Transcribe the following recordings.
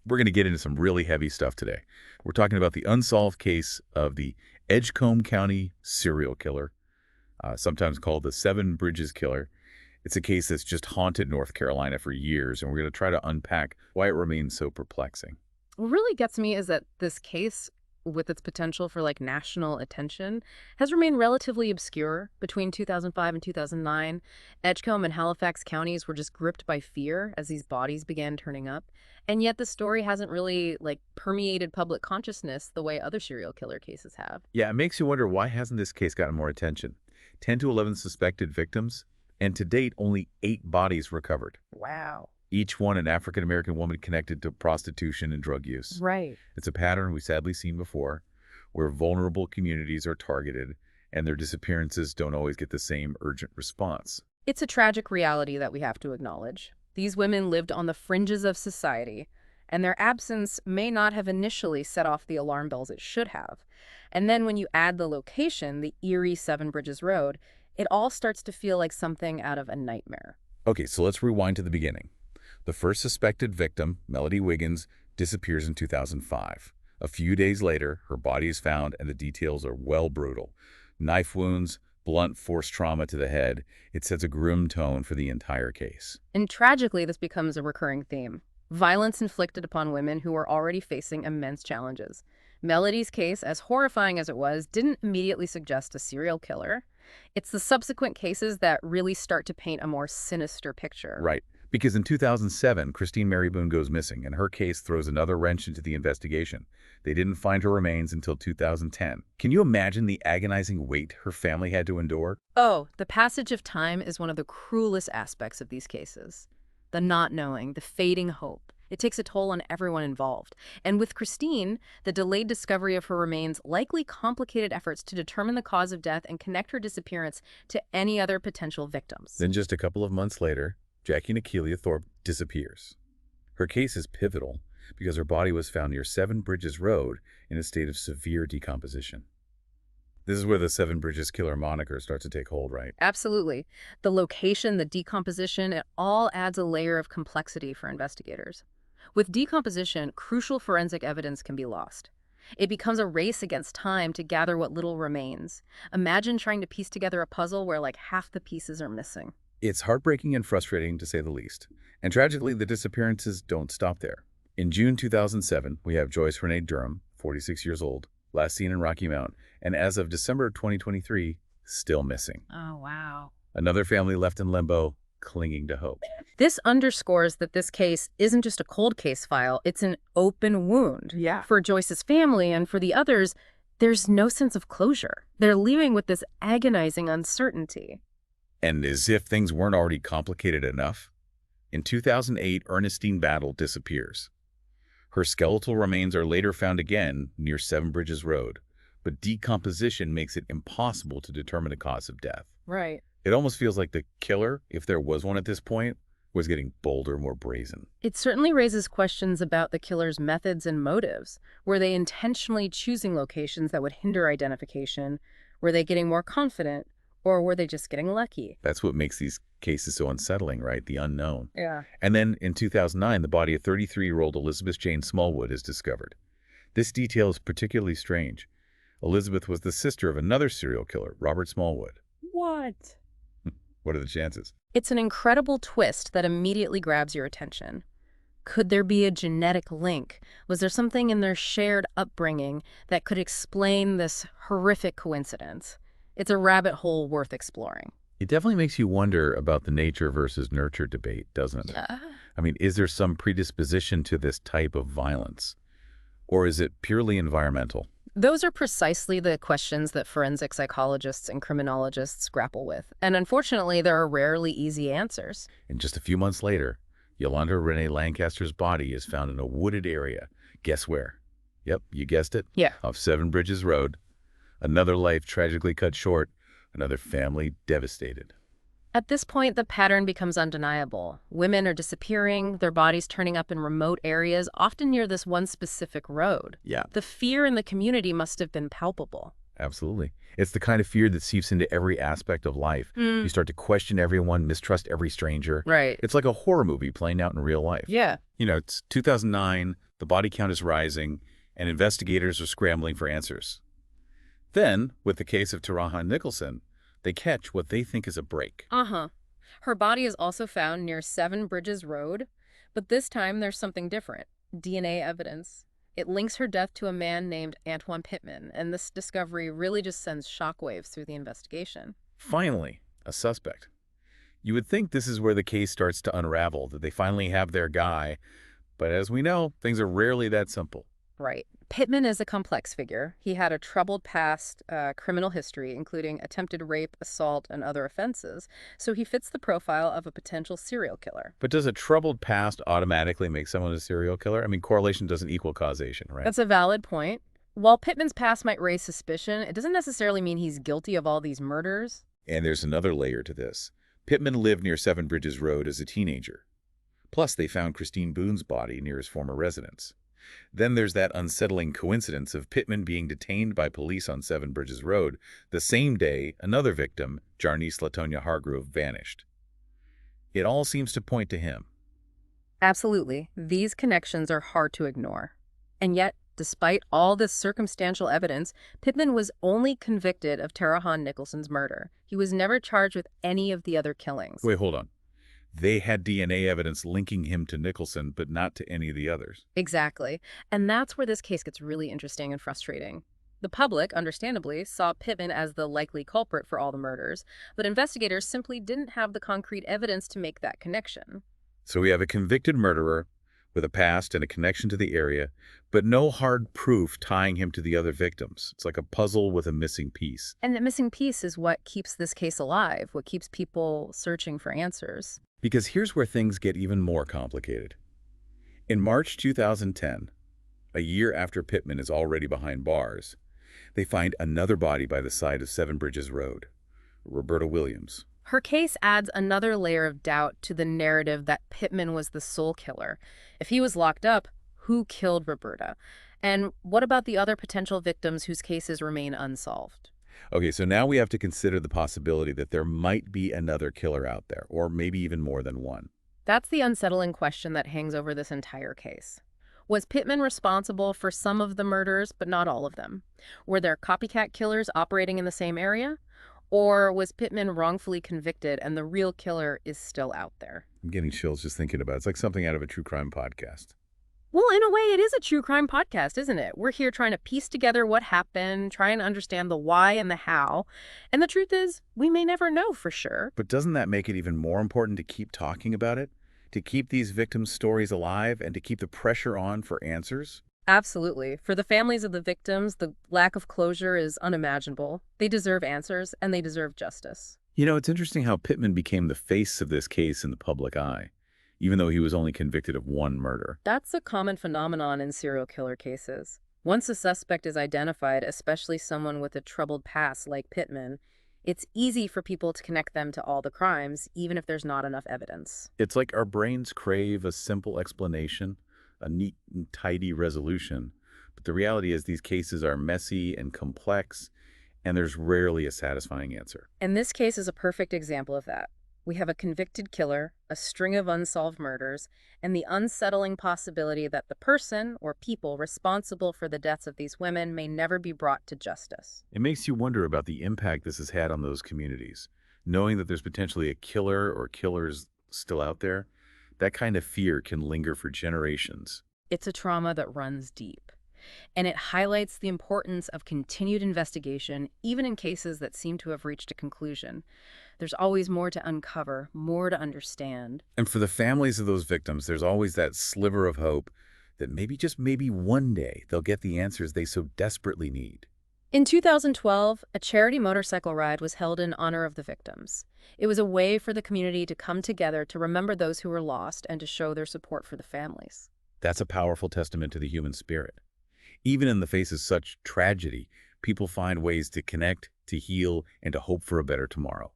We're going to get into some really heavy stuff today. We're talking about the unsolved case of the Edgecombe County serial killer, sometimes called the Seven Bridges Killer. It's a case that's just haunted North Carolina for years, and we're going to try to unpack why it remains so perplexing. What really gets me is that this case, with its potential for national attention, has remained relatively obscure. Between 2005 and 2009, Edgecombe and Halifax counties were just gripped by fear as these bodies began turning up. And yet the story hasn't really permeated public consciousness the way other serial killer cases have. Yeah, it makes you wonder, why hasn't this case gotten more attention? 10 to 11 suspected victims, and to date, only 8 bodies recovered. Wow. Each one an African-American woman connected to prostitution and drug use. Right. It's a pattern we've sadly seen before, where vulnerable communities are targeted and their disappearances don't always get the same urgent response. It's a tragic reality that we have to acknowledge. These women lived on the fringes of society, and their absence may not have initially set off the alarm bells it should have. And then when you add the location, the eerie Seven Bridges Road, it all starts to feel like something out of a nightmare. Okay, so let's rewind to the beginning. The first suspected victim, Melody Wiggins, disappears in 2005. A few days later, her body is found, and the details are brutal. Knife wounds, blunt force trauma to the head. It sets a grim tone for the entire case. And tragically, this becomes a recurring theme. Violence inflicted upon women who are already facing immense challenges. Melody's case, as horrifying as it was, didn't immediately suggest a serial killer. It's the subsequent cases that really start to paint a more sinister picture. Right. Because in 2007, Christine Mary Boone goes missing, and her case throws another wrench into the investigation. They didn't find her remains until 2010. Can you imagine the agonizing weight her family had to endure? Oh, the passage of time is one of the cruelest aspects of these cases. The not knowing, the fading hope. It takes a toll on everyone involved. And with Christine, the delayed discovery of her remains likely complicated efforts to determine the cause of death and connect her disappearance to any other potential victims. Then just a couple of months later, Jackie Nakeelia Thorpe disappears. Her case is pivotal because her body was found near Seven Bridges Road in a state of severe decomposition. This is where the Seven Bridges Killer moniker starts to take hold, right? Absolutely. The location, the decomposition, it all adds a layer of complexity for investigators. With decomposition, crucial forensic evidence can be lost. It becomes a race against time to gather what little remains. Imagine trying to piece together a puzzle where half the pieces are missing. It's heartbreaking and frustrating, to say the least. And tragically, the disappearances don't stop there. In June 2007, we have Joyce Renee Durham, 46 years old, last seen in Rocky Mount, and as of December 2023, still missing. Oh, wow. Another family left in limbo, clinging to hope. This underscores that this case isn't just a cold case file, it's an open wound. Yeah. For Joyce's family and for the others, there's no sense of closure. They're living with this agonizing uncertainty. And as if things weren't already complicated enough, in 2008, Ernestine Battle disappears. Her skeletal remains are later found again near Seven Bridges Road, but decomposition makes it impossible to determine the cause of death. Right. It almost feels like the killer, if there was one at this point, was getting bolder, more brazen. It certainly raises questions about the killer's methods and motives. Were they intentionally choosing locations that would hinder identification? Were they getting more confident? Or were they just getting lucky? That's what makes these cases so unsettling, right? The unknown. Yeah. And then in 2009, the body of 33-year-old Elizabeth Jane Smallwood is discovered. This detail is particularly strange. Elizabeth was the sister of another serial killer, Robert Smallwood. What? What are the chances? It's an incredible twist that immediately grabs your attention. Could there be a genetic link? Was there something in their shared upbringing that could explain this horrific coincidence? It's a rabbit hole worth exploring. It definitely makes you wonder about the nature versus nurture debate, doesn't it? Yeah. I mean, is there some predisposition to this type of violence? Or is it purely environmental? Those are precisely the questions that forensic psychologists and criminologists grapple with. And unfortunately, there are rarely easy answers. And just a few months later, Yolanda Renee Lancaster's body is found in a wooded area. Guess where? Yep, you guessed it. Yeah. Off Seven Bridges Road. Another life tragically cut short, another family devastated. At this point, the pattern becomes undeniable. Women are disappearing, their bodies turning up in remote areas, often near this one specific road. Yeah, The fear in the community must have been palpable. absolutely. It's the kind of fear that seeps into every aspect of life. You start to question everyone, mistrust every stranger. Right. It's like a horror movie playing out in real life. Yeah. You know, it's 2009, The body count is rising, and investigators are scrambling for answers. Then, with the case of Tarahan Nicholson, they catch what they think is a break. Uh-huh. Her body is also found near Seven Bridges Road, but this time there's something different. DNA evidence. It links her death to a man named Antoine Pittman, and this discovery really just sends shockwaves through the investigation. Finally, a suspect. You would think this is where the case starts to unravel, that they finally have their guy, but as we know, things are rarely that simple. Right. Pittman is a complex figure. He had a troubled past, criminal history, including attempted rape, assault, and other offenses, so he fits the profile of a potential serial killer. But does a troubled past automatically make someone a serial killer? I mean, correlation doesn't equal causation, right? That's a valid point. While Pittman's past might raise suspicion, it doesn't necessarily mean he's guilty of all these murders. And there's another layer to this. Pittman lived near Seven Bridges Road as a teenager. Plus, they found Christine Boone's body near his former residence. Then there's that unsettling coincidence of Pittman being detained by police on Seven Bridges Road the same day another victim, Jarnice Latonia Hargrove, vanished. It all seems to point to him. Absolutely. These connections are hard to ignore. And yet, despite all this circumstantial evidence, Pittman was only convicted of Tarahan Nicholson's murder. He was never charged with any of the other killings. Wait, hold on. They had DNA evidence linking him to Nicholson, but not to any of the others. Exactly. And that's where this case gets really interesting and frustrating. The public, understandably, saw Pittman as the likely culprit for all the murders, but investigators simply didn't have the concrete evidence to make that connection. So we have a convicted murderer with a past and a connection to the area, but no hard proof tying him to the other victims. It's like a puzzle with a missing piece. And that missing piece is what keeps this case alive, what keeps people searching for answers. Because here's where things get even more complicated. In March 2010, a year after Pittman is already behind bars, they find another body by the side of Seven Bridges Road, Roberta Williams. Her case adds another layer of doubt to the narrative that Pittman was the sole killer. If he was locked up, who killed Roberta? And what about the other potential victims whose cases remain unsolved? Okay, so now we have to consider the possibility that there might be another killer out there, or maybe even more than one. That's the unsettling question that hangs over this entire case. Was Pittman responsible for some of the murders, but not all of them? Were there copycat killers operating in the same area? Or was Pittman wrongfully convicted and the real killer is still out there? I'm getting chills just thinking about it. It's like something out of a true crime podcast. Well, in a way, it is a true crime podcast, isn't it? We're here trying to piece together what happened, trying to understand the why and the how. And the truth is, we may never know for sure. But doesn't that make it even more important to keep talking about it? To keep these victims' stories alive and to keep the pressure on for answers? Absolutely. For the families of the victims, the lack of closure is unimaginable. They deserve answers, and they deserve justice. You know, it's interesting how Pittman became the face of this case in the public eye, even though he was only convicted of one murder. That's a common phenomenon in serial killer cases. Once a suspect is identified, especially someone with a troubled past like Pittman, it's easy for people to connect them to all the crimes, even if there's not enough evidence. It's like our brains crave a simple explanation, a neat and tidy resolution. But the reality is these cases are messy and complex, and there's rarely a satisfying answer. And this case is a perfect example of that. We have a convicted killer, a string of unsolved murders, and the unsettling possibility that the person or people responsible for the deaths of these women may never be brought to justice. It makes you wonder about the impact this has had on those communities. Knowing that there's potentially a killer or killers still out there, that kind of fear can linger for generations. It's a trauma that runs deep, and it highlights the importance of continued investigation, even in cases that seem to have reached a conclusion. There's always more to uncover, more to understand. And for the families of those victims, there's always that sliver of hope that maybe, just maybe one day, they'll get the answers they so desperately need. In 2012, a charity motorcycle ride was held in honor of the victims. It was a way for the community to come together to remember those who were lost and to show their support for the families. That's a powerful testament to the human spirit. Even in the face of such tragedy, people find ways to connect, to heal, and to hope for a better tomorrow.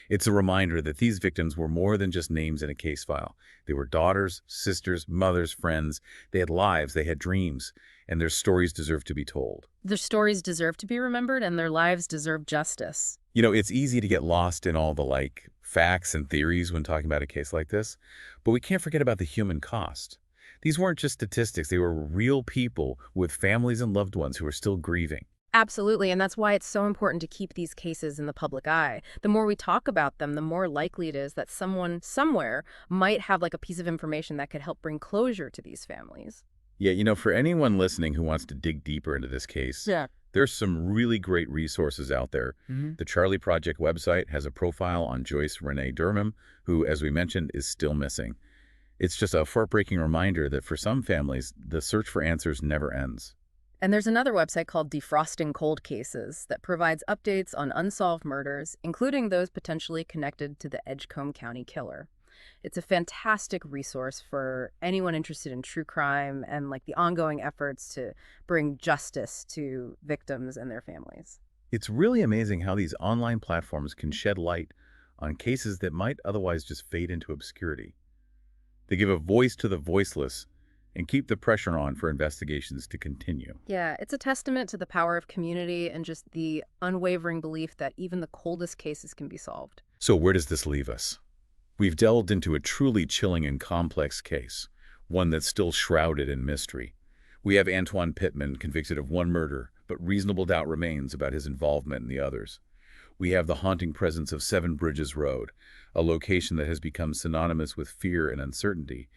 It's a reminder that these victims were more than just names in a case file. They were daughters, sisters, mothers, friends. They had lives, they had dreams, and their stories deserve to be told. Their stories deserve to be remembered, and their lives deserve justice. You know, it's easy to get lost in all the, facts and theories when talking about a case like this, but we can't forget about the human cost. These weren't just statistics, they were real people with families and loved ones who are still grieving. Absolutely, and that's why it's so important to keep these cases in the public eye. The more we talk about them, the more likely it is that someone somewhere might have like a piece of information that could help bring closure to these families. Yeah, for anyone listening who wants to dig deeper into this case, Yeah. there's some really great resources out there. The Charlie Project website has a profile on Joyce Renee Durham, who, as we mentioned, is still missing. It's just a heartbreaking reminder that for some families, the search for answers never ends. And there's another website called Defrosting Cold Cases that provides updates on unsolved murders, including those potentially connected to the Edgecombe County killer. It's a fantastic resource for anyone interested in true crime and like the ongoing efforts to bring justice to victims and their families. It's really amazing how these online platforms can shed light on cases that might otherwise just fade into obscurity. They give a voice to the voiceless and keep the pressure on for investigations to continue. Yeah, it's a testament to the power of community and just the unwavering belief that even the coldest cases can be solved. So where does this leave us? We've delved into a truly chilling and complex case, one that's still shrouded in mystery. We have Antoine Pittman convicted of one murder, but reasonable doubt remains about his involvement in the others. We have the haunting presence of Seven Bridges Road, a location that has become synonymous with fear and uncertainty.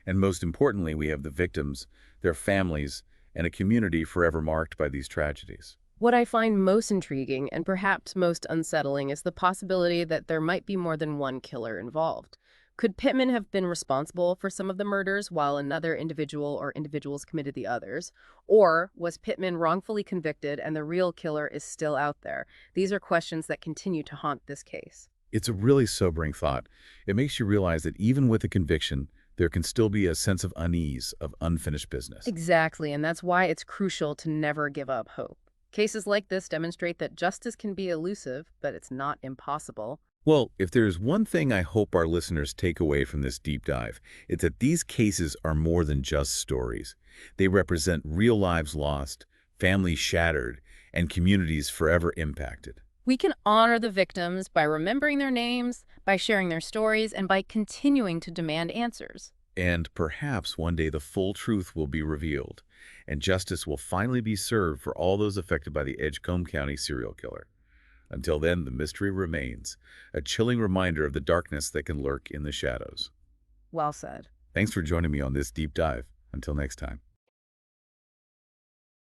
And most importantly, we have the victims, their families, and a community forever marked by these tragedies. What I find most intriguing and perhaps most unsettling is the possibility that there might be more than one killer involved. Could Pittman have been responsible for some of the murders while another individual or individuals committed the others? Or was Pittman wrongfully convicted and the real killer is still out there? These are questions that continue to haunt this case. It's a really sobering thought. It makes you realize that even with a conviction, there can still be a sense of unease, of unfinished business. Exactly, and that's why it's crucial to never give up hope. Cases like this demonstrate that justice can be elusive, but it's not impossible. Well, if there's one thing I hope our listeners take away from this deep dive, it's that these cases are more than just stories. They represent real lives lost, families shattered, and communities forever impacted. We can honor the victims by remembering their names, by sharing their stories, and by continuing to demand answers. And perhaps one day the full truth will be revealed, and justice will finally be served for all those affected by the Edgecombe County serial killer. Until then, the mystery remains, a chilling reminder of the darkness that can lurk in the shadows. Well said. Thanks for joining me on this deep dive. Until next time.